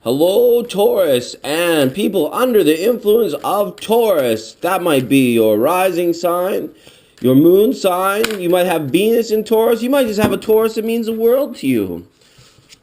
Hello, Taurus, and people under the influence of Taurus. That might be your rising sign, your moon sign. You might have Venus in Taurus. You might just have a Taurus that means the world to you.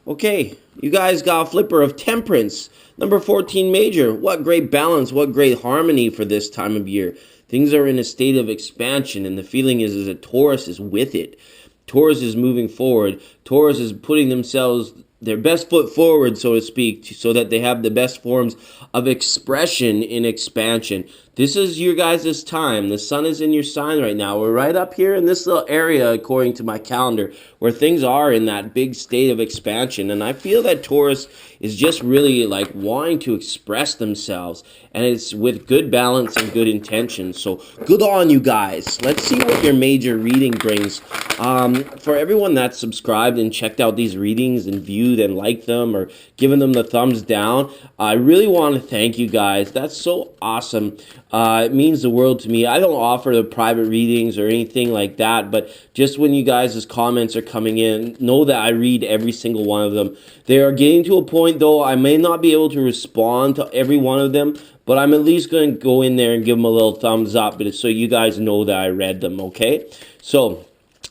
Okay, you guys got a flipper of Temperance, number 14 major. What great balance, what great harmony for this time of year. Things are in a state of expansion, and the feeling is that Taurus is with it. Taurus is moving forward. Taurus is putting themselves their best foot forward, so to speak, so that they have the best forms of expression in expansion. This is your guys' time. The sun is in your sign right now. We're right up here in this little area, according to my calendar, where things are in that big state of expansion. And I feel that Taurus is just really like wanting to express themselves, and it's with good balance and good intention. So good on you guys. Let's see what your major reading brings. For everyone that's subscribed and checked out these readings and viewed and liked them or given them the thumbs down, I really want to thank you guys. That's so awesome. It means the world to me. I don't offer the private readings or anything like that, but just when you guys' comments are coming in, know that I read every single one of them. They are getting to a point, though, I may not be able to respond to every one of them, but I'm at least going to go in there and give them a little thumbs up so you guys know that I read them, okay? So,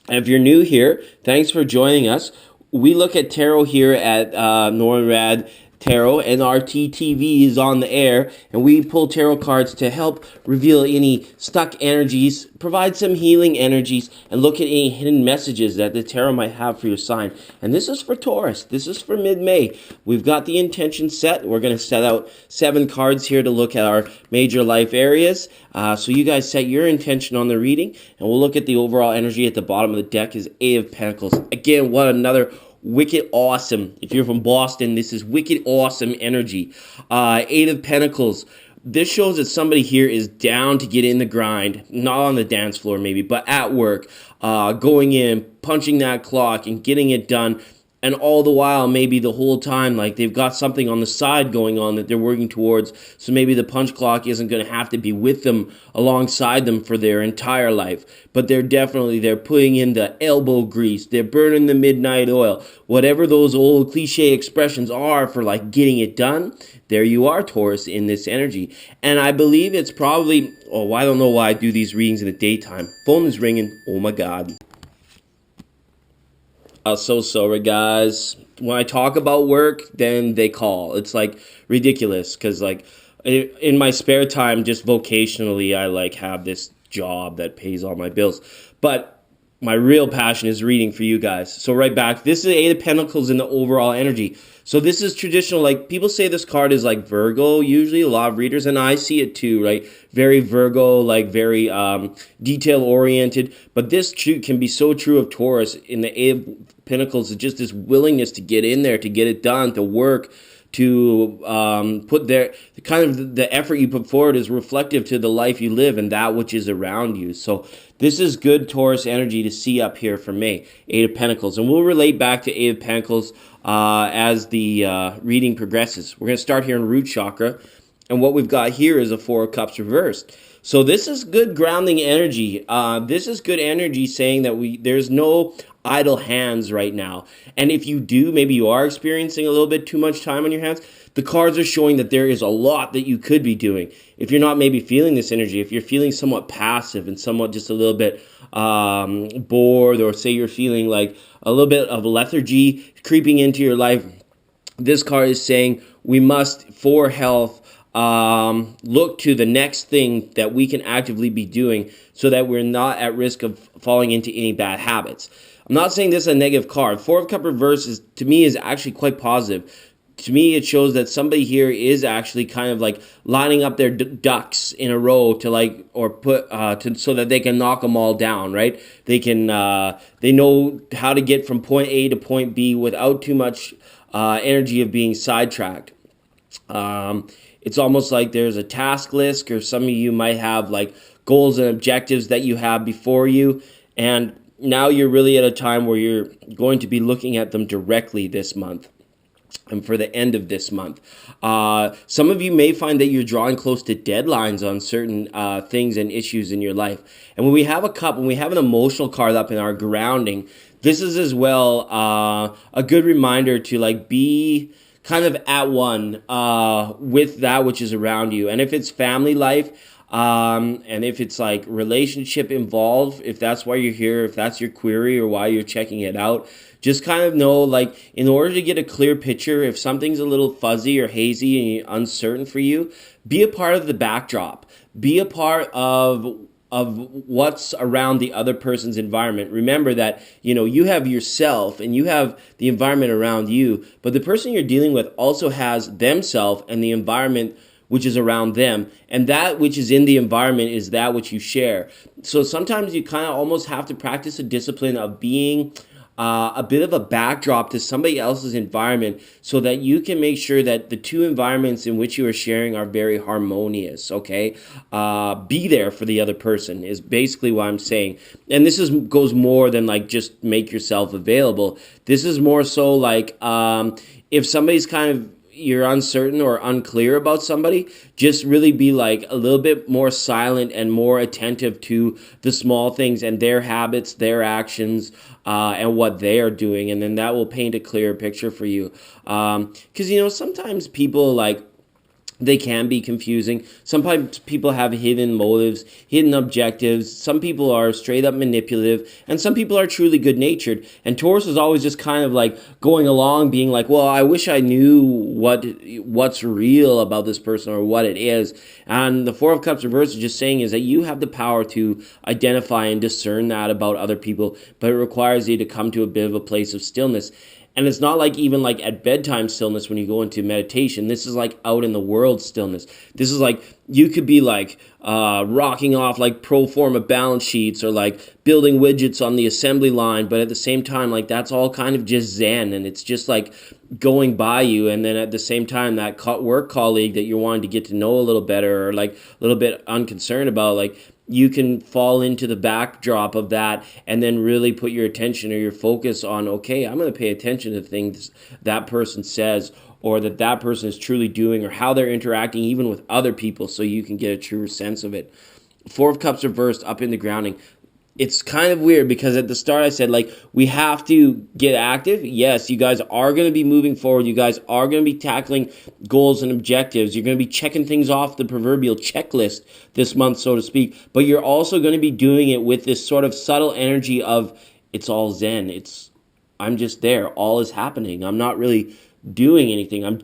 if you're new here, thanks for joining us. We look at tarot here at NORAD Tarot, and our TTV is on the air, and we pull tarot cards to help reveal any stuck energies, provide some healing energies, and look at any hidden messages that the tarot might have for your sign. And this is for Taurus. This is for mid-May. We've got the intention set. We're going to set out 7 cards here to look at our major life areas. So you guys set your intention on the reading, and we'll look at the overall energy. At the bottom of the deck is 8 of Pentacles. Again, what another wicked awesome. If you're from Boston, this is wicked awesome energy. 8 of Pentacles. This shows that somebody here is down to get in the grind, not on the dance floor maybe, but at work, going in, punching that clock and getting it done. And all the while, maybe the whole time, like they've got something on the side going on that they're working towards. So maybe the punch clock isn't going to have to be with them, alongside them for their entire life. But they're putting in the elbow grease. They're burning the midnight oil. Whatever those old cliche expressions are for like getting it done, there you are, Taurus, in this energy. And I believe it's probably, I don't know why I do these readings in the daytime. Phone is ringing. Oh my God. I'm so sorry, guys. When I talk about work, then they call. It's like ridiculous because like in my spare time, just vocationally, I like have this job that pays all my bills. But my real passion is reading for you guys. So right back, this is 8 of Pentacles in the overall energy. So this is traditional, like people say this card is like Virgo, usually a lot of readers, and I see it too, right? Very Virgo, like very detail oriented. But this can be so true of Taurus in the 8 of Pentacles, is just this willingness to get in there, to get it done, to work, to put the effort you put forward is reflective to the life you live and that which is around you. So this is good Taurus energy to see up here for May, 8 of Pentacles. And we'll relate back to 8 of Pentacles as the reading progresses. We're going to start here in root chakra. And what we've got here is a 4 of Cups reversed. So this is good grounding energy. This is good energy saying that there's no idle hands right now. And if you do, maybe you are experiencing a little bit too much time on your hands, the cards are showing that there is a lot that you could be doing. If you're not maybe feeling this energy, if you're feeling somewhat passive and somewhat just a little bit bored, or say you're feeling like a little bit of lethargy creeping into your life, this card is saying we must, for health, look to the next thing that we can actively be doing so that we're not at risk of falling into any bad habits. I'm not saying this is a negative card. 4 of Cups reverse to me is actually quite positive. To me, it shows that somebody here is actually kind of like lining up their ducks in a row to like, or put so that they can knock them all down, right? They can they know how to get from point A to point B without too much energy of being sidetracked. It's almost like there's a task list, or some of you might have like goals and objectives that you have before you, and now you're really at a time where you're going to be looking at them directly this month and for the end of this month. Some of you may find that you're drawing close to deadlines on certain things and issues in your life. And when we have a cup, when we have an emotional card up in our grounding, this is as well a good reminder to like be kind of at one with that which is around you. And if it's family life, and if it's like relationship involved, if that's why you're here, if that's your query or why you're checking it out, just kind of know, like, in order to get a clear picture, if something's a little fuzzy or hazy and uncertain for you, be a part of the backdrop. Be a part of what's around the other person's environment. Remember that, you have yourself and you have the environment around you, but the person you're dealing with also has themselves and the environment which is around them, and that which is in the environment is that which you share. So sometimes you kind of almost have to practice a discipline of being a bit of a backdrop to somebody else's environment so that you can make sure that the two environments in which you are sharing are very harmonious, okay? Be there for the other person is basically what I'm saying. And this goes more than like just make yourself available. This is more so like if somebody's kind of you're uncertain or unclear about somebody, just really be like a little bit more silent and more attentive to the small things and their habits, their actions, and what they are doing. And then that will paint a clearer picture for you. Because, sometimes people they can be confusing. Sometimes people have hidden motives, hidden objectives. Some people are straight up manipulative, and some people are truly good-natured. And Taurus is always just kind of like going along, being like, well, I wish I knew what's real about this person or what it is. And the Four of Cups reverse is just saying is that you have the power to identify and discern that about other people, but it requires you to come to a bit of a place of stillness. And it's not like even like at bedtime stillness when you go into meditation. This is like out in the world stillness. This is like you could be like rocking off like pro forma balance sheets or like building widgets on the assembly line. But at the same time, like that's all kind of just zen. And it's just like going by you. And then at the same time, that work colleague that you're wanting to get to know a little better or like a little bit unconcerned about, like you can fall into the backdrop of that and then really put your attention or your focus on, okay, I'm going to pay attention to things that person says or that person is truly doing or how they're interacting even with other people so you can get a truer sense of it. Four of Cups reversed up in the grounding. It's kind of weird because at the start I said, like, we have to get active. Yes, you guys are going to be moving forward. You guys are going to be tackling goals and objectives. You're going to be checking things off the proverbial checklist this month, so to speak. But you're also going to be doing it with this sort of subtle energy of it's all zen. I'm just there. All is happening. I'm not really doing anything. I'm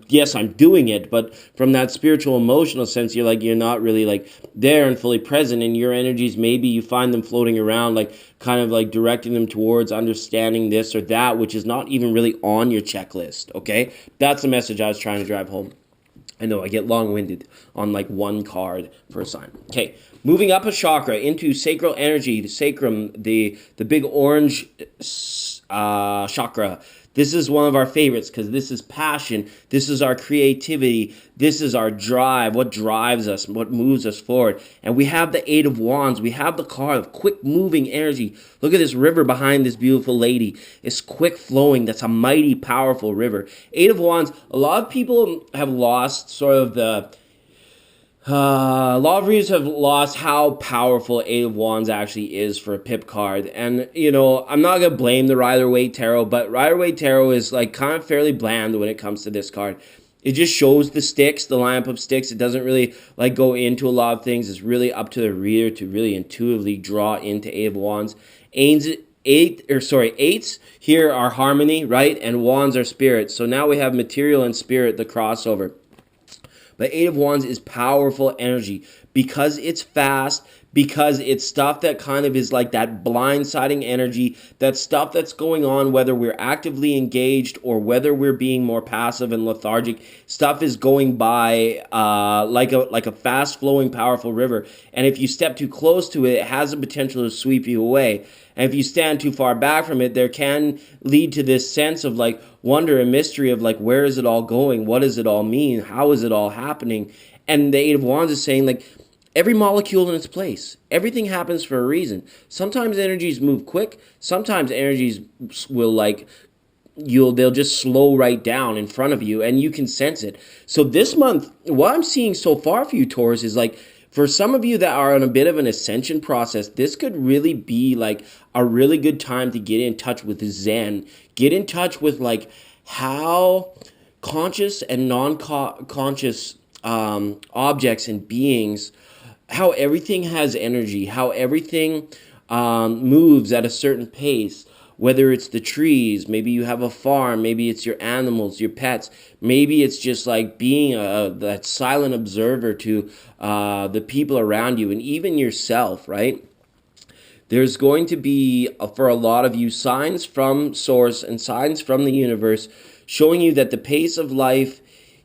doing it, but from that spiritual emotional sense, you're not really like there and fully present, and your energies, maybe you find them floating around, like kind of like directing them towards understanding this or that, which is not even really on your checklist. Okay, that's the message I was trying to drive home. I know I get long-winded on like one card for a sign. Okay, moving up a chakra into sacral energy, the sacrum, the big orange chakra. This is one of our favorites because this is passion. This is our creativity. This is our drive, what drives us, what moves us forward. And we have the Eight of Wands. We have the card of quick moving energy. Look at this river behind this beautiful lady. It's quick flowing. That's a mighty, powerful river. Eight of Wands, a lot of people have lost sort of a lot of readers have lost how powerful Eight of Wands actually is for a pip card. And, I'm not going to blame the Rider-Waite Tarot, but Rider-Waite Tarot is like kind of fairly bland when it comes to this card. It just shows the sticks, the lineup of sticks. It doesn't really like go into a lot of things. It's really up to the reader to really intuitively draw into Eight of Wands. Eights here are harmony, right? And wands are spirit. So now we have material and spirit, the crossover. But Eight of Wands is powerful energy because it's fast, because it's stuff that kind of is like that blindsiding energy, that stuff that's going on, whether we're actively engaged or whether we're being more passive and lethargic. Stuff is going by like a fast-flowing, powerful river. And if you step too close to it, it has the potential to sweep you away. And if you stand too far back from it, there can lead to this sense of like wonder and mystery of like, where is it all going? What does it all mean? How is it all happening? And the Eight of Wands is saying like, every molecule in its place. Everything happens for a reason. Sometimes energies move quick. Sometimes energies will they'll just slow right down in front of you and you can sense it. So this month, what I'm seeing so far for you, Taurus, is like, for some of you that are on a bit of an ascension process, this could really be like a really good time to get in touch with Zen. Get in touch with like how conscious and non-conscious objects and beings, how everything has energy, how everything moves at a certain pace. Whether it's the trees, maybe you have a farm, maybe it's your animals, your pets, maybe it's just like being that silent observer to the people around you and even yourself, right? There's going to be, for a lot of you, signs from source and signs from the universe showing you that the pace of life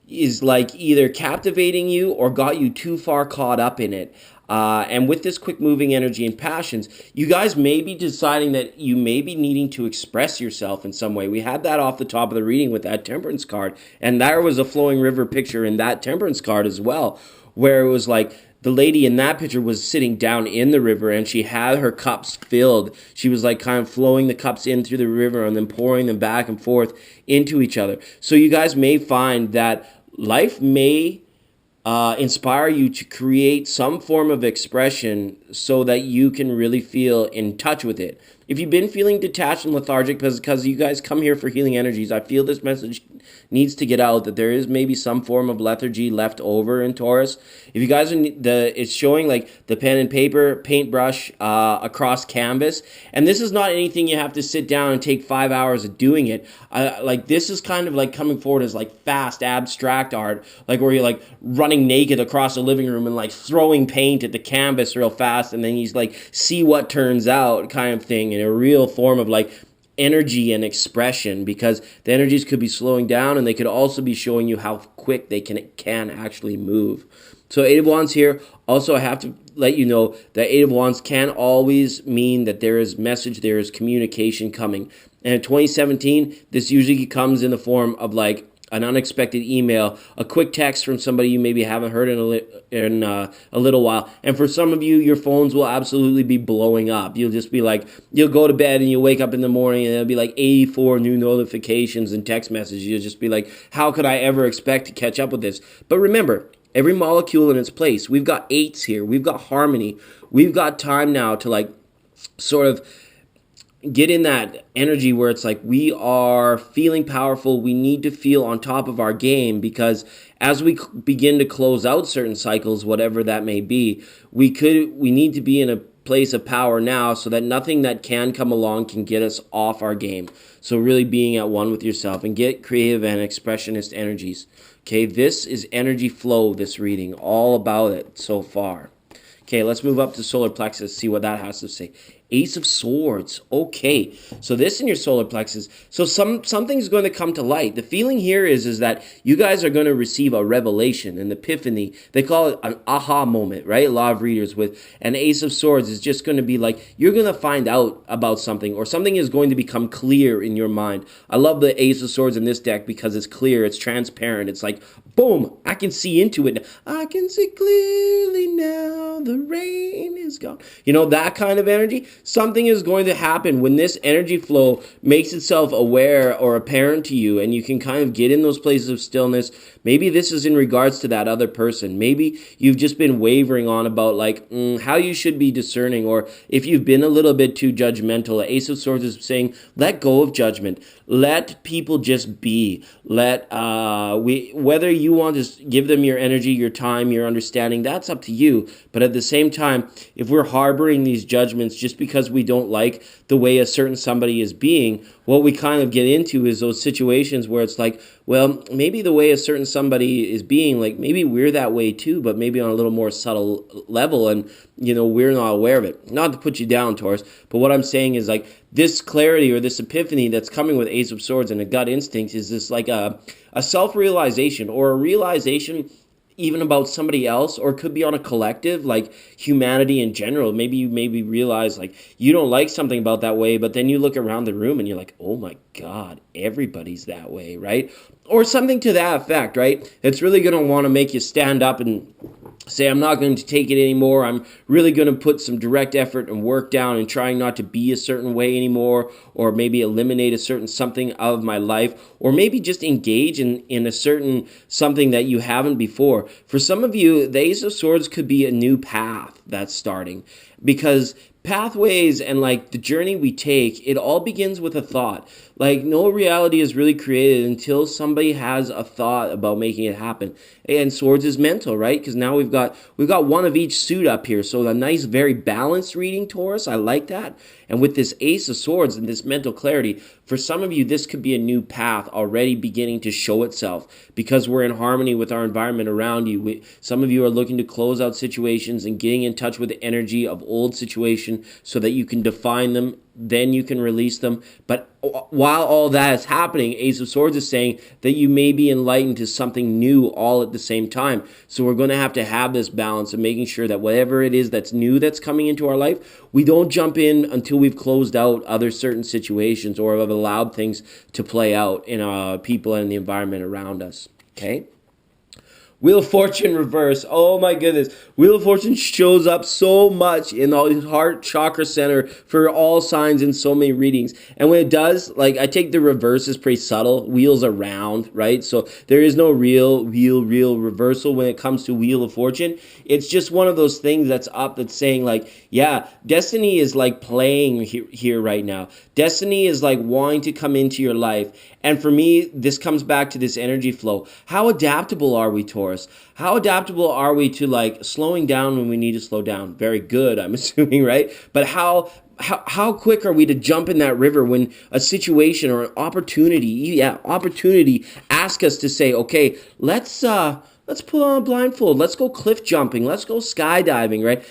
is like either captivating you or got you too far caught up in it. And with this quick moving energy and passions, you guys may be deciding that you may be needing to express yourself in some way. We had that off the top of the reading with that temperance card. And there was a flowing river picture in that temperance card as well, where it was like the lady in that picture was sitting down in the river and she had her cups filled. She was like kind of flowing the cups in through the river and then pouring them back and forth into each other. So you guys may find that life may inspire you to create some form of expression so that you can really feel in touch with it. If you've been feeling detached and lethargic because you guys come here for healing energies, I feel this message needs to get out that there is maybe some form of lethargy left over in Taurus. If you guys are it's showing like the pen and paper, paintbrush across canvas, and this is not anything you have to sit down and take 5 hours of doing it. Like this is kind of like coming forward as like fast abstract art, like where you're like running naked across the living room and like throwing paint at the canvas real fast, and then you like see what turns out kind of thing in a real form of like energy and expression, because the energies could be slowing down and they could also be showing you how quick they can actually move. So Eight of Wands here. Also, I have to let you know that Eight of Wands can always mean that there is message, there is communication coming. And in 2017, this usually comes in the form of like an unexpected email, a quick text from somebody you maybe haven't heard in a little while. And for some of you, your phones will absolutely be blowing up. You'll just be like, you'll go to bed and you'll wake up in the morning and there'll be like 84 new notifications and text messages. You'll just be like, how could I ever expect to catch up with this? But remember, every molecule in its place. We've got eights here. We've got harmony. We've got time now to like sort of get in that energy where it's like we are feeling powerful. We need to feel on top of our game, because as we begin to close out certain cycles, whatever that may be, we need to be in a place of power now so that nothing that can come along can get us off our game. So really being at one with yourself and get creative and expressionist energies. Okay, this is energy flow, this reading, all about it so far. Okay, let's move up to solar plexus, see what that has to say. Ace of Swords. Okay, so this in your solar plexus. So something's going to come to light. The feeling here is that you guys are going to receive a revelation, an epiphany. They call it an aha moment, right? A lot of readers with an Ace of Swords is just going to be like, you're going to find out about something, or something is going to become clear in your mind. I love the Ace of Swords in this deck because it's clear, it's transparent. It's like, boom, I can see into it. I can see clearly now, the rain is gone. You know, that kind of energy. Something is going to happen when this energy flow makes itself aware or apparent to you, and you can kind of get in those places of stillness. Maybe this is in regards to that other person. Maybe you've just been wavering on about like how you should be discerning, or if you've been a little bit too judgmental. Ace of Swords is saying, let go of judgment. Let people just be. Whether you want to give them your energy, your time, your understanding, that's up to you. But at the same time, if we're harboring these judgments just because we don't like the way a certain somebody is being, what we kind of get into is those situations where it's like, well, maybe the way a certain somebody is being, like maybe we're that way too, but maybe on a little more subtle level, and you know, we're not aware of it. Not to put you down, Taurus, but what I'm saying is like this clarity or this epiphany that's coming with Ace of Swords and a gut instinct is this like a self-realization, or a realization even about somebody else, or it could be on a collective, like humanity in general. Maybe you realize like you don't like something about that way, but then you look around the room and you're like, oh my God, everybody's that way, right? Or something to that effect, right? It's really going to want to make you stand up and say, I'm not going to take it anymore. I'm really going to put some direct effort and work down and trying not to be a certain way anymore, or maybe eliminate a certain something out of my life, or maybe just engage in a certain something that you haven't before. For some of you, the Ace of Swords could be a new path that's starting, because pathways and like the journey we take, it all begins with a thought. Like no reality is really created until somebody has a thought about making it happen. And swords is mental, right? Because now we've got one of each suit up here. So a nice, very balanced reading, Taurus. I like that. And with this Ace of Swords and this mental clarity, for some of you, this could be a new path already beginning to show itself because we're in harmony with our environment around you. Some of you are looking to close out situations and getting in touch with the energy of old situations so that you can define them, then you can release them. But while all that is happening, Ace of Swords is saying that you may be enlightened to something new all at the same time. So we're going to have this balance of making sure that whatever it is that's new that's coming into our life, we don't jump in until we've closed out other certain situations or have allowed things to play out in people and the environment around us. Okay? Wheel of Fortune reverse. Oh my goodness. Wheel of Fortune shows up so much in the heart chakra center for all signs in so many readings. And when it does, like I take the reverse as pretty subtle. Wheels around, right? So there is no real reversal when it comes to Wheel of Fortune. It's just one of those things that's up that's saying like, yeah, destiny is like playing here right now. Destiny is like wanting to come into your life. And for me, this comes back to this energy flow. How adaptable are we, Taurus? How adaptable are we to like slowing down when we need to slow down? Very good, I'm assuming, right? But how quick are we to jump in that river when a situation or an opportunity asks us to say, okay, let's put on a blindfold. Let's go cliff jumping. Let's go skydiving, right?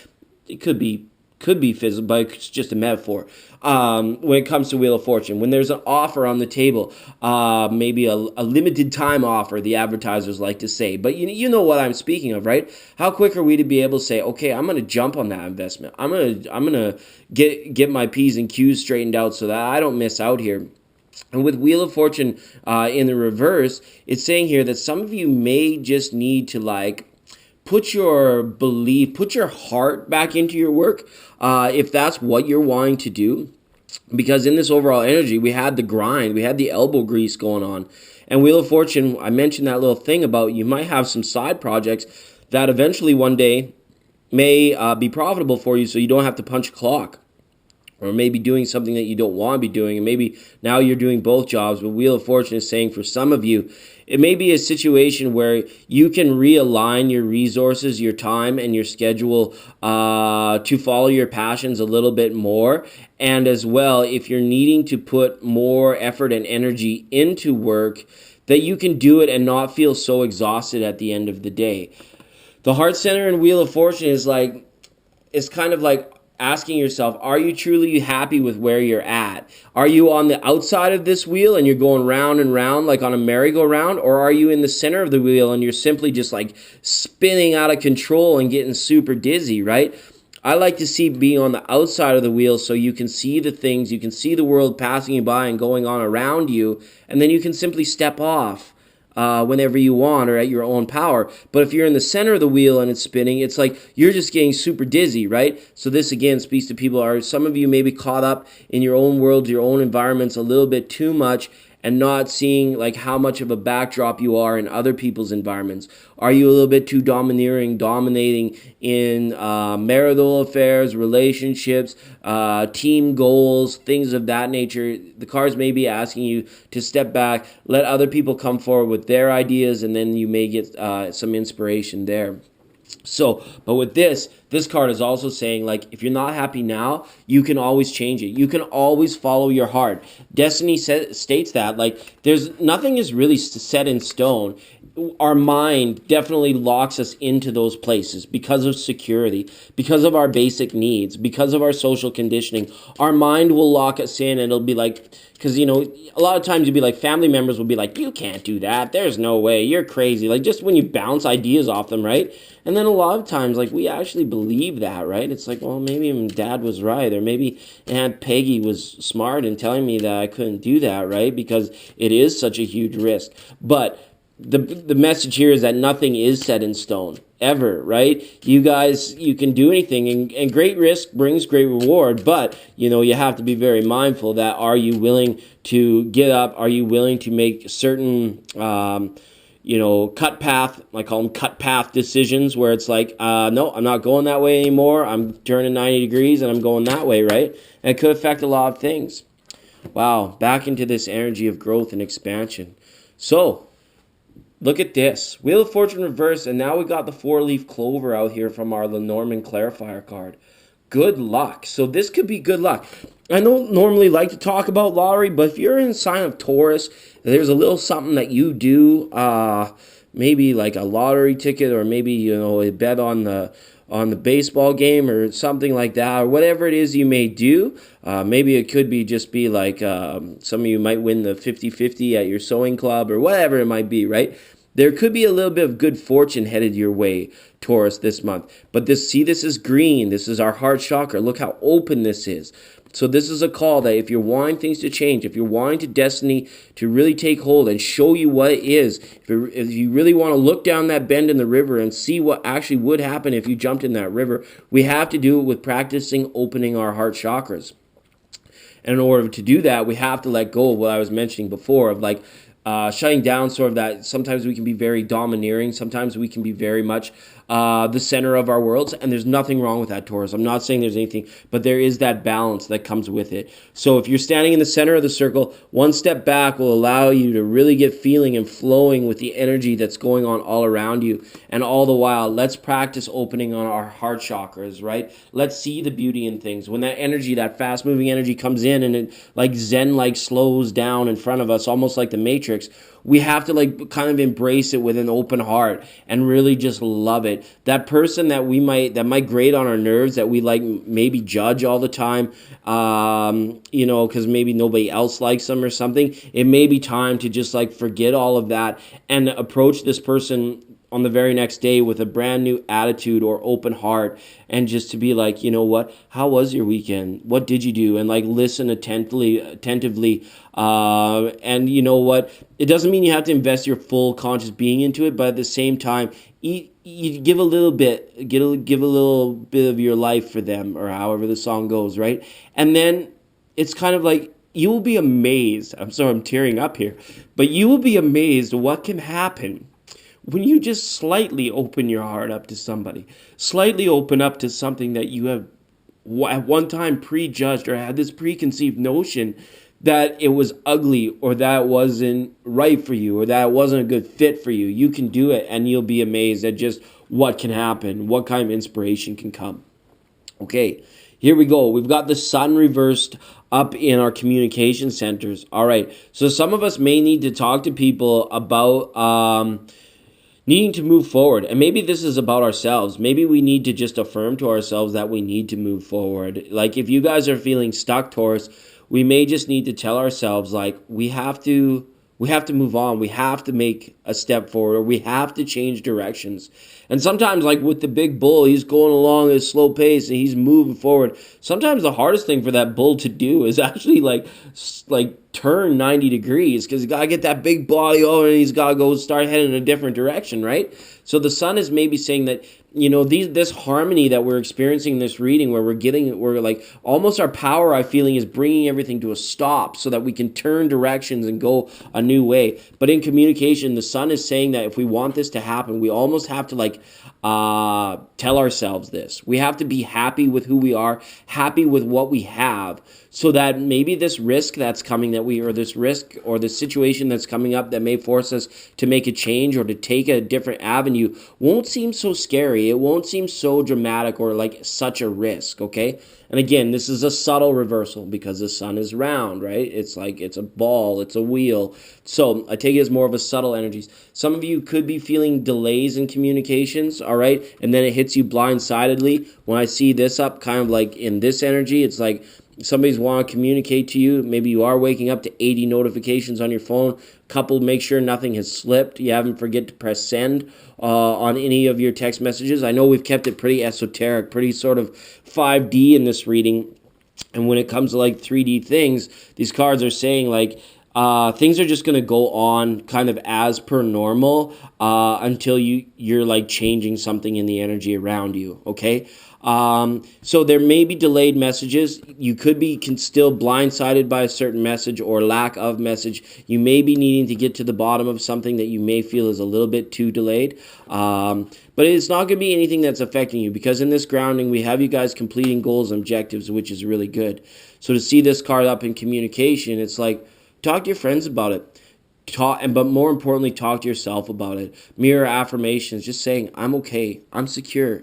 It could be physical, but it's just a metaphor. When it comes to Wheel of Fortune, when there's an offer on the table, maybe a limited time offer, the advertisers like to say, but you know what I'm speaking of, right? How quick are we to be able to say, okay, I'm going to jump on that investment. I'm gonna get my P's and Q's straightened out so that I don't miss out here. And with Wheel of Fortune in the reverse, it's saying here that some of you may just need to like put your belief, put your heart back into your work, if that's what you're wanting to do. Because in this overall energy, we had the grind, we had the elbow grease going on. And Wheel of Fortune, I mentioned that little thing about you might have some side projects that eventually one day may be profitable for you so you don't have to punch a clock. Or maybe doing something that you don't want to be doing, and maybe now you're doing both jobs. But Wheel of Fortune is saying for some of you, it may be a situation where you can realign your resources, your time, and your schedule to follow your passions a little bit more. And as well, if you're needing to put more effort and energy into work, that you can do it and not feel so exhausted at the end of the day. The heart center in Wheel of Fortune is kind of like asking yourself, are you truly happy with where you're at? Are you on the outside of this wheel and you're going round and round like on a merry-go-round? Or are you in the center of the wheel and you're simply just like spinning out of control and getting super dizzy, right? I like to see being on the outside of the wheel so you can see the things, you can see the world passing you by and going on around you, and then you can simply step off whenever you want or at your own power. But if you're in the center of the wheel and it's spinning, it's like you're just getting super dizzy, right? So this again speaks to people, some of you may be caught up in your own world, your own environments a little bit too much and not seeing like how much of a backdrop you are in other people's environments. Are you a little bit too dominating in marital affairs, relationships, team goals, things of that nature? The cards may be asking you to step back, let other people come forward with their ideas, and then you may get some inspiration there. So, but with this card is also saying, like, if you're not happy now, you can always change it. You can always follow your heart. Destiny states that, like, nothing is really set in stone. Our mind definitely locks us into those places because of security, because of our basic needs, because of our social conditioning. Our mind will lock us in, and it'll be like, because, a lot of times you'll be like, family members will be like, you can't do that. There's no way. You're crazy. Like, just when you bounce ideas off them, right? And then a lot of times, like, we actually believe that, right? It's like, well, maybe Dad was right, or maybe Aunt Peggy was smart in telling me that I couldn't do that, right? Because it is such a huge risk. But the message here is that nothing is set in stone, ever, right? You guys, you can do anything, and great risk brings great reward, but, you have to be very mindful that are you willing to get up? Are you willing to make certain, cut path. I call them cut path decisions, where it's like, no, I'm not going that way anymore. I'm turning 90 degrees and I'm going that way, right? And it could affect a lot of things. Wow, back into this energy of growth and expansion. So, look at this. Wheel of Fortune reverse, and now we got the 4-leaf clover out here from our Lenormand Clarifier card. Good luck. So this could be good luck. I don't normally like to talk about lottery, but if you're in sign of Taurus, there's a little something that you do, maybe like a lottery ticket, or maybe a bet on the baseball game or something like that, or whatever it is you may do. Maybe it could be just be like some of you might win the 50-50 at your sewing club, or whatever it might be, right? There could be a little bit of good fortune headed your way, Taurus, this month. But this is green. This is our heart chakra. Look how open this is. So this is a call that if you're wanting things to change, if you're wanting to destiny to really take hold and show you what it is, if you really want to look down that bend in the river and see what actually would happen if you jumped in that river, we have to do it with practicing opening our heart chakras. And in order to do that, we have to let go of what I was mentioning before, of like shutting down sort of that. Sometimes we can be very domineering. Sometimes we can be very much the center of our worlds, and there's nothing wrong with that, Taurus. I'm not saying there's anything, but there is that balance that comes with it. So if you're standing in the center of the circle, one step back will allow you to really get feeling and flowing with the energy that's going on all around you. And all the while, let's practice opening on our heart chakras, right? Let's see the beauty in things. When that energy, that fast-moving energy comes in and it like Zen-like slows down in front of us, almost like the Matrix, we have to like kind of embrace it with an open heart and really just love it. That person that might grate on our nerves, that we like maybe judge all the time, because maybe nobody else likes them or something. It may be time to just like forget all of that and approach this person on the very next day with a brand new attitude or open heart, and just to be like, what, how was your weekend? What did you do? And like listen attentively. And you know what? It doesn't mean you have to invest your full conscious being into it, but at the same time, you give a little bit, give a little bit of your life for them, or however the song goes, right? And then it's kind of like, you will be amazed. I'm sorry, I'm tearing up here, but you will be amazed what can happen when you just slightly open your heart up to somebody, slightly open up to something that you have at one time prejudged or had this preconceived notion that it was ugly, or that it wasn't right for you, or that it wasn't a good fit for you. You can do it, and you'll be amazed at just what can happen, what kind of inspiration can come. Okay, here we go. We've got the sun reversed up in our communication centers. All right, so some of us may need to talk to people about needing to move forward. And maybe this is about ourselves. Maybe we need to just affirm to ourselves that we need to move forward. Like if you guys are feeling stuck, Taurus, we may just need to tell ourselves, like, we have to move on. We have to make a step forward, or we have to change directions. And sometimes, like with the big bull, he's going along at a slow pace and he's moving forward. Sometimes the hardest thing for that bull to do is actually like turn 90 degrees, because he's got to get that big body over and he's got to go start heading in a different direction, right? So the sun is maybe saying that, this harmony that we're experiencing in this reading, where we're like almost our power, I feeling, is bringing everything to a stop so that we can turn directions and go a new way. But in communication, the sun is saying that if we want this to happen, we almost have to tell ourselves this. We have to be happy with who we are, happy with what we have, so that maybe this risk that's coming this risk or the situation that's coming up that may force us to make a change or to take a different avenue won't seem so scary. It won't seem so dramatic or like such a risk, okay? And again, this is a subtle reversal because the sun is round, right? It's like it's a ball, it's a wheel. So I take it as more of a subtle energies. Some of you could be feeling delays in communications, all right? And then it hits you blindsidedly. When I see this up kind of like in this energy, it's like somebody's want to communicate to you. Maybe you are waking up to 80 notifications on your phone. Couple, make sure nothing has slipped. You haven't forget to press send on any of your text messages. I know we've kept it pretty esoteric, pretty sort of 5D in this reading. And when it comes to like 3D things, these cards are saying like, things are just going to go on kind of as per normal until you're like changing something in the energy around you. Okay. So there may be delayed messages. You could be still blindsided by a certain message or lack of message. You may be needing to get to the bottom of something that you may feel is a little bit too delayed. But it's not going to be anything that's affecting you, because in this grounding, we have you guys completing goals and objectives, which is really good. So to see this card up in communication, it's like, talk to your friends about it. But more importantly, talk to yourself about it. Mirror affirmations, just saying, I'm okay. I'm secure.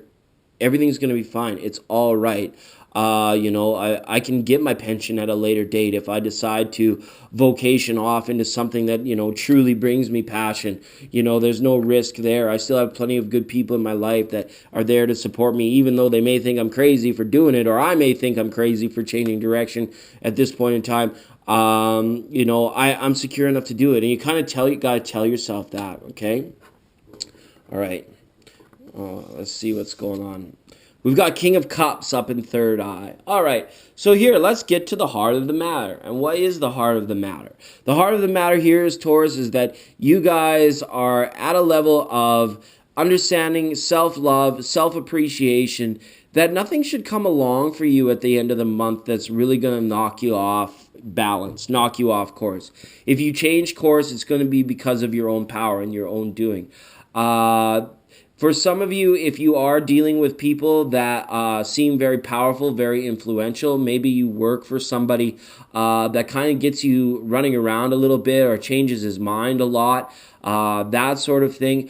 Everything's going to be fine. It's all right. I can get my pension at a later date if I decide to vocation off into something that, truly brings me passion. There's no risk there. I still have plenty of good people in my life that are there to support me, even though they may think I'm crazy for doing it, or I may think I'm crazy for changing direction at this point in time. I'm secure enough to do it. And you kind of gotta tell yourself that, okay? All right. Let's see what's going on. We've got King of Cups up in third eye. All right, so here, let's get to the heart of the matter. And what is the heart of the matter? The heart of the matter here is, Taurus, is that you guys are at a level of understanding, self-love, self-appreciation, that nothing should come along for you at the end of the month that's really going to knock you off balance, knock you off course. If you change course, it's going to be because of your own power and your own doing. For some of you, if you are dealing with people that seem very powerful, very influential, maybe you work for somebody that kind of gets you running around a little bit or changes his mind a lot, that sort of thing.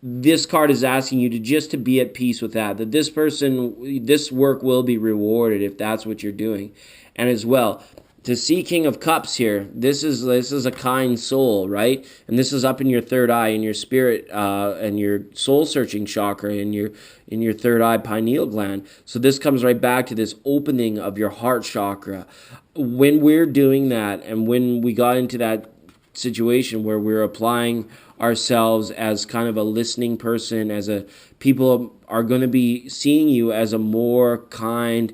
This card is asking you to be at peace with that this work will be rewarded if that's what you're doing. And as well, to see King of Cups here, this is a kind soul, right? And this is up in your third eye, in your spirit, and your soul searching chakra, in your third eye pineal gland. So this comes right back to this opening of your heart chakra. When we're doing that, and when we got into that situation where we're applying ourselves as kind of a listening person, people are going to be seeing you as a more kind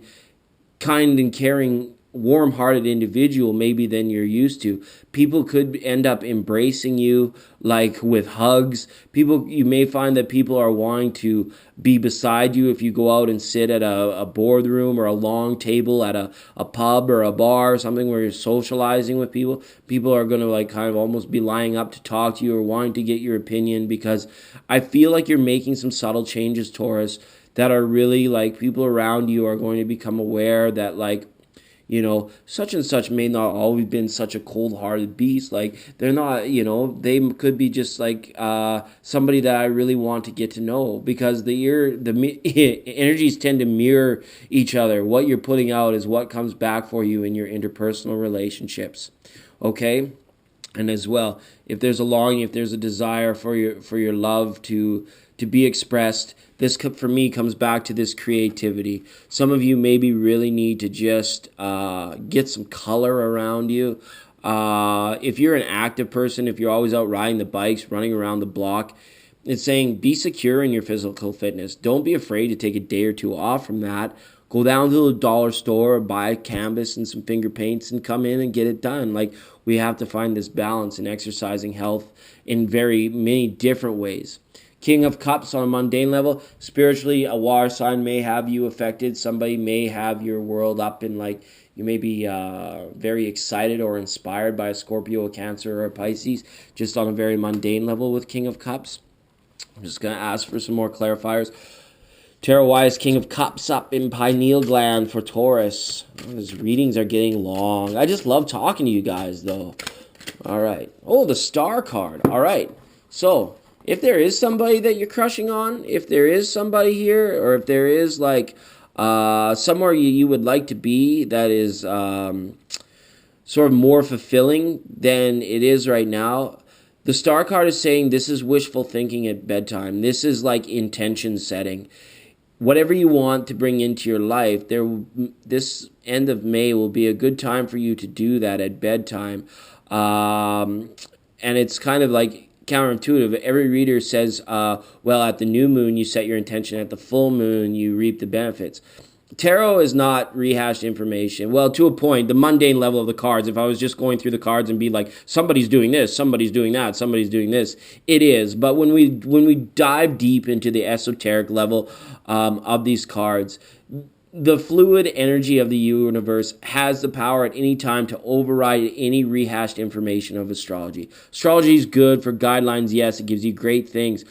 and caring, warm-hearted individual maybe than you're used to. People could end up embracing you like with hugs. You may find that people are wanting to be beside you if you go out and sit at a boardroom or a long table at a pub or a bar or something where you're socializing with people. People are going to like kind of almost be lining up to talk to you or wanting to get your opinion, because I feel like you're making some subtle changes, Taurus, that are really like people around you are going to become aware that like, such and such may not always been such a cold-hearted beast. Like, they're not, they could be just like somebody that I really want to get to know, because the energies tend to mirror each other. What you're putting out is what comes back for you in your interpersonal relationships. Okay? And as well, if there's a longing, if there's a desire for your love to be expressed, this for me comes back to this creativity. Some of you maybe really need to just get some color around you. If you're an active person, if you're always out riding the bikes, running around the block, it's saying be secure in your physical fitness. Don't be afraid to take a day or two off from that. Go down to the dollar store, buy a canvas and some finger paints, and come in and get it done. Like, we have to find this balance in exercising health in very many different ways. King of Cups on a mundane level. Spiritually, a water sign may have you affected. Somebody may have your world up in like, you may be very excited or inspired by a Scorpio, a Cancer, or a Pisces, just on a very mundane level with King of Cups. I'm just going to ask for some more clarifiers. Tarot-wise, King of Cups up in pineal gland for Taurus. Oh, these readings are getting long. I just love talking to you guys, though. All right. Oh, the Star card. All right. So, if there is somebody that you're crushing on, if there is somebody here, or if there is, like, somewhere you would like to be that is sort of more fulfilling than it is right now, the Star card is saying this is wishful thinking at bedtime. This is, like, intention setting. Whatever you want to bring into your life, this end of May will be a good time for you to do that at bedtime. And it's kind of like counterintuitive. Every reader says, well, at the new moon, you set your intention. At the full moon, you reap the benefits. Tarot is not rehashed information. Well, to a point, the mundane level of the cards, if I was just going through the cards and be like, somebody's doing this, somebody's doing that, somebody's doing this, it is. But when we dive deep into the esoteric level of these cards, the fluid energy of the universe has the power at any time to override any rehashed information of astrology. Astrology is good for guidelines, yes, it gives you great things,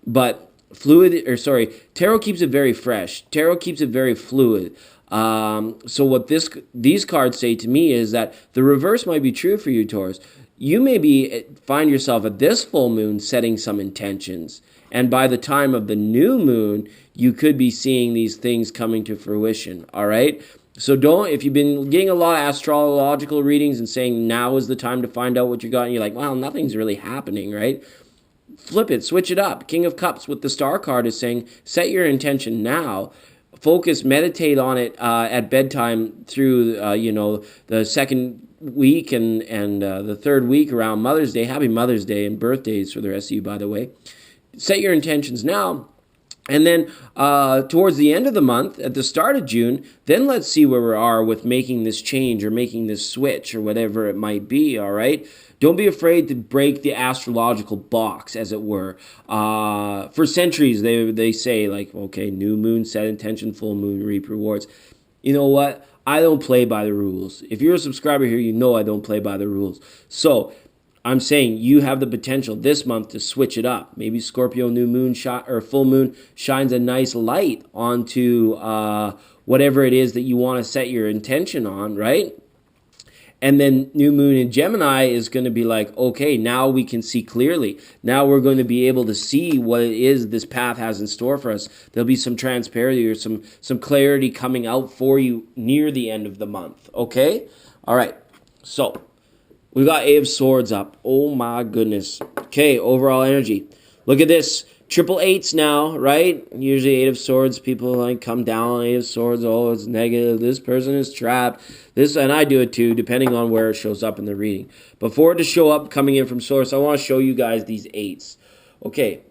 but tarot keeps it very fresh. Tarot keeps it very fluid. So what these cards say to me is that the reverse might be true for you, Taurus. You may find yourself at this full moon setting some intentions, and by the time of the new moon, you could be seeing these things coming to fruition. All right. So if you've been getting a lot of astrological readings and saying now is the time to find out what you got, and you're like, well, nothing's really happening, right? Flip it, switch it up. King of Cups with the Star card is saying, set your intention now. Focus, meditate on it at bedtime through, the second week and the third week around Mother's Day. Happy Mother's Day and birthdays for the rest of you, by the way. Set your intentions now. And then towards the end of the month, at the start of June, then let's see where we are with making this change or making this switch or whatever it might be, all right? Don't be afraid to break the astrological box, as it were. For centuries, they say, like, okay, new moon, set intention, full moon, reap rewards. You know what? I don't play by the rules. If you're a subscriber here, you know I don't play by the rules. So I'm saying you have the potential this month to switch it up. Maybe Scorpio new moon or full moon shines a nice light onto whatever it is that you want to set your intention on, right? And then new moon in Gemini is going to be like, okay, now we can see clearly. Now we're going to be able to see what it is this path has in store for us. There'll be some transparency or some clarity coming out for you near the end of the month, okay? All right, so we got Eight of Swords up. Oh my goodness. Okay, overall energy. Look at this. Triple eights now, right? Usually Eight of Swords, people like come down on Eight of Swords. Oh, it's negative. This person is trapped. And I do it too, depending on where it shows up in the reading. But for it to show up coming in from source, I want to show you guys these eights. Okay,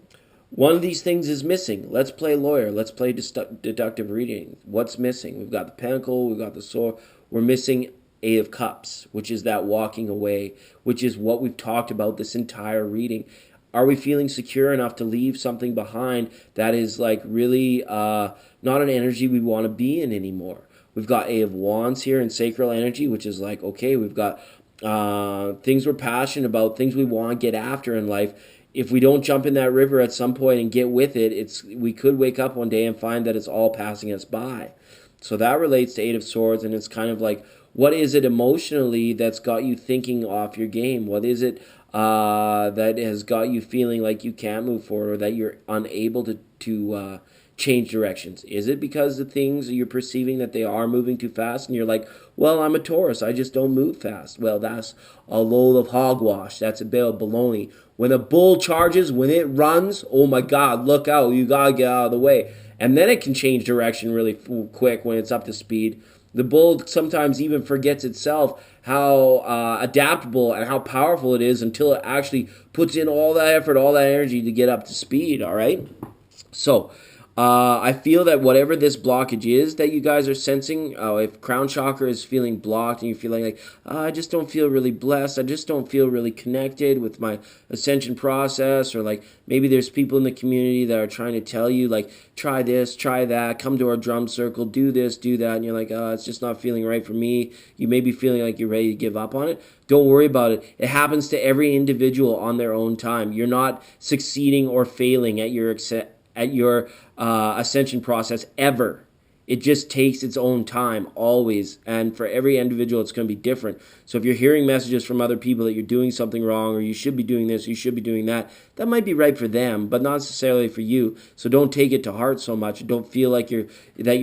one of these things is missing. Let's play lawyer. Let's play deductive reading. What's missing? We've got the Pentacle. We've got the Sword. We're missing Eight of Cups, which is that walking away, which is what we've talked about this entire reading. Are we feeling secure enough to leave something behind that is like really not an energy we want to be in anymore? We've got Eight of Wands here in sacral energy, which is like, okay, we've got things we're passionate about, things we want to get after in life. If we don't jump in that river at some point and get with it, we could wake up one day and find that it's all passing us by. So that relates to Eight of Swords, and it's kind of like, what is it emotionally that's got you thinking off your game? What is it that has got you feeling like you can't move forward or that you're unable to change directions? Is it because the things you're perceiving that they are moving too fast and you're like, well, I'm a Taurus, I just don't move fast? Well, that's a load of hogwash. That's a bit of baloney. When a bull charges, when it runs, oh my God, look out. You got to get out of the way. And then it can change direction really quick when it's up to speed. The bull sometimes even forgets itself how adaptable and how powerful it is until it actually puts in all that effort, all that energy to get up to speed, all right? So I feel that whatever this blockage is that you guys are sensing, if crown chakra is feeling blocked and you're feeling like, I just don't feel really blessed, I just don't feel really connected with my ascension process, or like maybe there's people in the community that are trying to tell you like, try this, try that, come to our drum circle, do this, do that, and you're like, it's just not feeling right for me. You may be feeling like you're ready to give up on it. Don't worry about it. It happens to every individual on their own time. You're not succeeding or failing at your ascension process ever. It just takes its own time, always. And for every individual, it's going to be different. So if you're hearing messages from other people that you're doing something wrong, or you should be doing this, or you should be doing that, that might be right for them, but not necessarily for you. So don't take it to heart so much. Don't feel like you're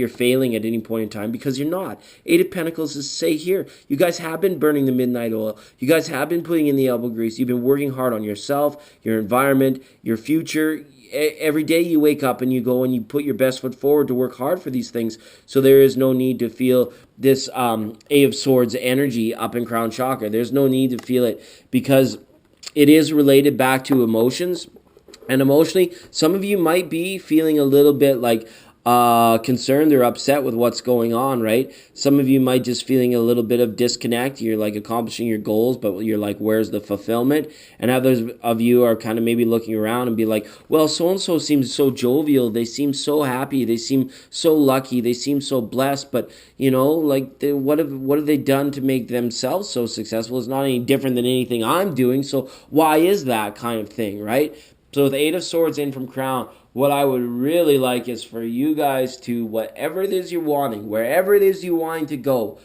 failing at any point in time, because you're not. Eight of Pentacles is say here, you guys have been burning the midnight oil. You guys have been putting in the elbow grease. You've been working hard on yourself, your environment, your future. Every day you wake up and you go and you put your best foot forward to work hard for these things. So there is no need to feel this Eight of Swords energy up in crown chakra. There's no need to feel it, because it is related back to emotions. And emotionally, some of you might be feeling a little bit like concerned or upset with what's going on, right? Some of you might just feeling a little bit of disconnect. You're like accomplishing your goals, but you're like, where's the fulfillment? And others of you are kind of maybe looking around and be like, well, so-and-so seems so jovial. They seem so happy. They seem so lucky. They seem so blessed. But, like, what have they done to make themselves so successful? It's not any different than anything I'm doing. So why is that kind of thing, right? So with the Eight of Swords in from Crown, what I would really like is for you guys to, whatever it is you're wanting, wherever it is you're wanting to go,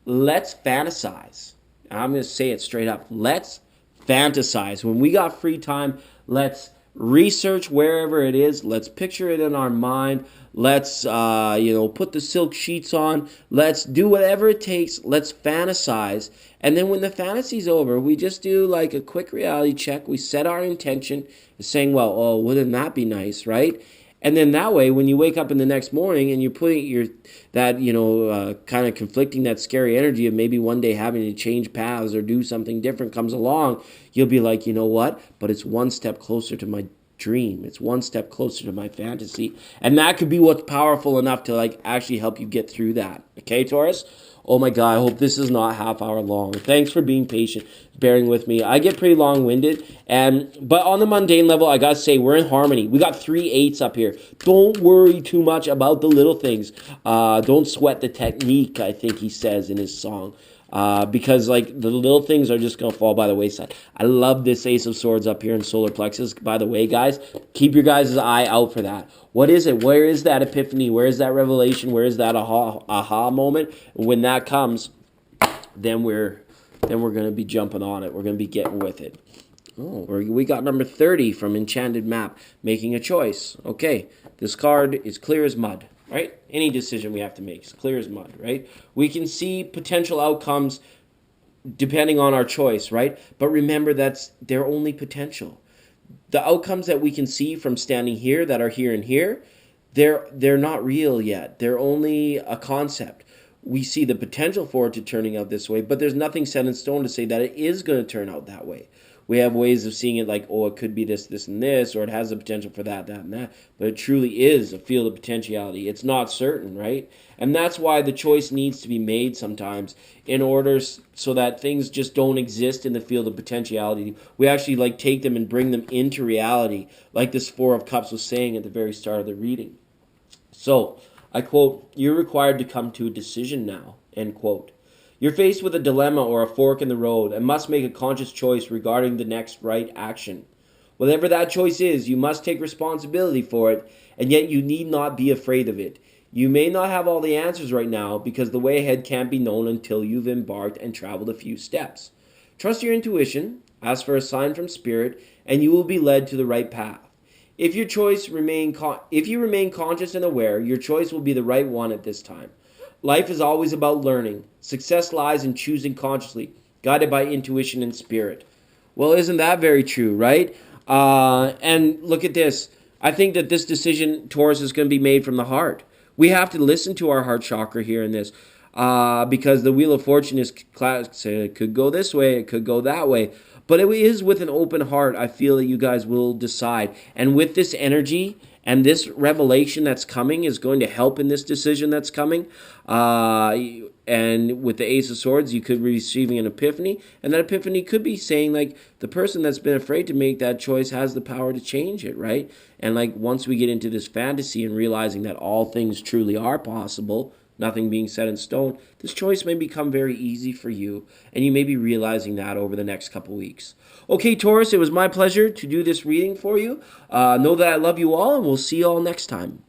let's fantasize. I'm going to say it straight up. Let's fantasize. When we got free time, let's research wherever it is. Let's picture it in our mind. Let's, put the silk sheets on. Let's do whatever it takes. Let's fantasize. And then when the fantasy's over, we just do like a quick reality check. We set our intention, saying, well, oh, wouldn't that be nice, right? And then that way, when you wake up in the next morning and you're putting kind of conflicting, that scary energy of maybe one day having to change paths or do something different comes along, you'll be like, you know what? But it's one step closer to my dream. It's one step closer to my fantasy. And that could be what's powerful enough to like actually help you get through that. Okay, Taurus? Oh my God, I hope this is not half hour long. Thanks for being patient, bearing with me. I get pretty long-winded, but on the mundane level, I gotta say, we're in harmony. We got 3 8s up here. Don't worry too much about the little things. Don't sweat the technique, I think he says in his song. Because like the little things are just going to fall by the wayside. I love this Ace of Swords up here in solar plexus. By the way, guys, keep your guys' eye out for that. What is it? Where is that epiphany? Where is that revelation? Where is that aha moment? When that comes, then we're going to be jumping on it. We're going to be getting with it. Oh, we got number 30 from Enchanted Map, making a choice. Okay, this card is clear as mud. Right? Any decision we have to make is clear as mud, right? We can see potential outcomes depending on our choice, right? But remember, they're only potential. The outcomes that we can see from standing here that are here and here, they're not real yet. They're only a concept. We see the potential for it to turning out this way, but there's nothing set in stone to say that it is going to turn out that way. We have ways of seeing it like, oh, it could be this, this, and this, or it has the potential for that, that, and that. But it truly is a field of potentiality. It's not certain, right? And that's why the choice needs to be made sometimes in order so that things just don't exist in the field of potentiality. We actually like take them and bring them into reality, like this Four of Cups was saying at the very start of the reading. So, I quote, "You're required to come to a decision now," end quote. You're faced with a dilemma or a fork in the road and must make a conscious choice regarding the next right action. Whatever that choice is, you must take responsibility for it, and yet you need not be afraid of it. You may not have all the answers right now because the way ahead can't be known until you've embarked and traveled a few steps. Trust your intuition, ask for a sign from spirit, and you will be led to the right path. If you remain conscious and aware, your choice will be the right one at this time. Life is always about learning. Success lies in choosing consciously, guided by intuition and spirit. Well, isn't that very true, right? And look at this. I think that this decision, Taurus, is going to be made from the heart. We have to listen to our heart chakra here in this, because the Wheel of Fortune is it could go this way, it could go that way. But it is with an open heart, I feel that you guys will decide. And with this energy and this revelation that's coming is going to help in this decision that's coming. And with the Ace of Swords, you could be receiving an epiphany. And that epiphany could be saying, like, the person that's been afraid to make that choice has the power to change it, right? And, like, once we get into this fantasy and realizing that all things truly are possible, nothing being set in stone, this choice may become very easy for you, and you may be realizing that over the next couple weeks. Okay, Taurus, it was my pleasure to do this reading for you. Know that I love you all, and we'll see you all next time.